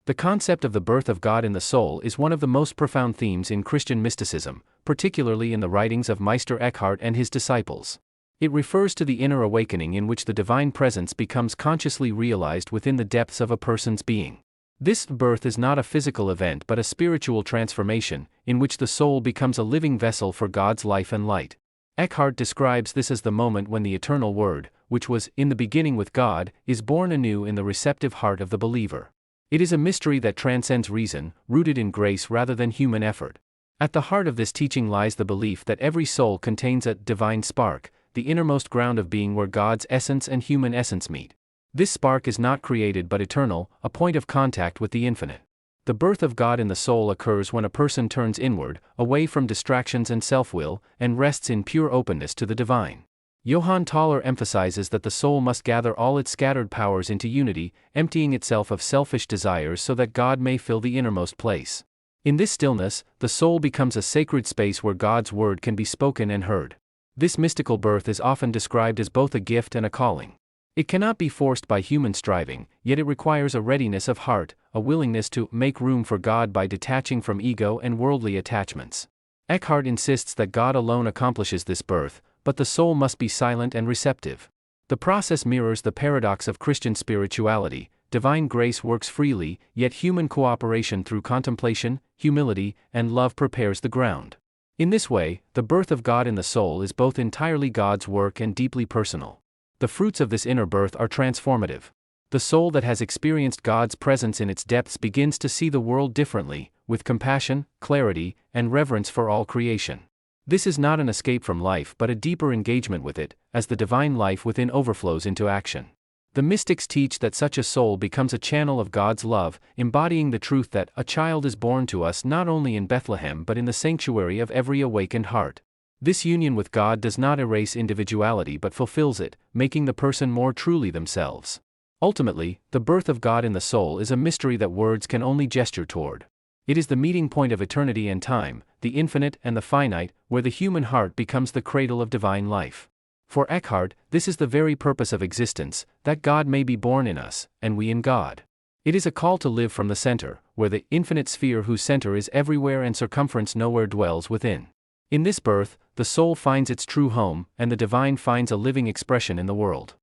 The concept of the birth of God in the soul is one of the most profound themes in Christian mysticism, particularly in the writings of Meister Eckhart and his disciples. It refers to the inner awakening in which the divine presence becomes consciously realized within the depths of a person's being. This birth is not a physical event but a spiritual transformation, in which the soul becomes a living vessel for God's life and light. Eckhart describes this as the moment when the eternal Word, which was in the beginning with God, is born anew in the receptive heart of the believer. It is a mystery that transcends reason, rooted in grace rather than human effort. At the heart of this teaching lies the belief that every soul contains a divine spark, the innermost ground of being where God's essence and human essence meet. This spark is not created but eternal, a point of contact with the infinite. The birth of God in the soul occurs when a person turns inward, away from distractions and self-will, and rests in pure openness to the divine. Johann Thaler emphasizes that the soul must gather all its scattered powers into unity, emptying itself of selfish desires so that God may fill the innermost place. In this stillness, the soul becomes a sacred space where God's word can be spoken and heard. This mystical birth is often described as both a gift and a calling. It cannot be forced by human striving, yet it requires a readiness of heart, a willingness to make room for God by detaching from ego and worldly attachments. Eckhart insists that God alone accomplishes this birth, but the soul must be silent and receptive. The process mirrors the paradox of Christian spirituality. Divine grace works freely, yet human cooperation through contemplation, humility, and love prepares the ground. In this way, the birth of God in the soul is both entirely God's work and deeply personal. The fruits of this inner birth are transformative. The soul that has experienced God's presence in its depths begins to see the world differently, with compassion, clarity, and reverence for all creation. This is not an escape from life but a deeper engagement with it, as the divine life within overflows into action. The mystics teach that such a soul becomes a channel of God's love, embodying the truth that a child is born to us not only in Bethlehem but in the sanctuary of every awakened heart. This union with God does not erase individuality but fulfills it, making the person more truly themselves. Ultimately, the birth of God in the soul is a mystery that words can only gesture toward. It is the meeting point of eternity and time, the infinite and the finite, where the human heart becomes the cradle of divine life. For Eckhart, this is the very purpose of existence, that God may be born in us, and we in God. It is a call to live from the center, where the infinite sphere whose center is everywhere and circumference nowhere dwells within. In this birth, the soul finds its true home, and the divine finds a living expression in the world.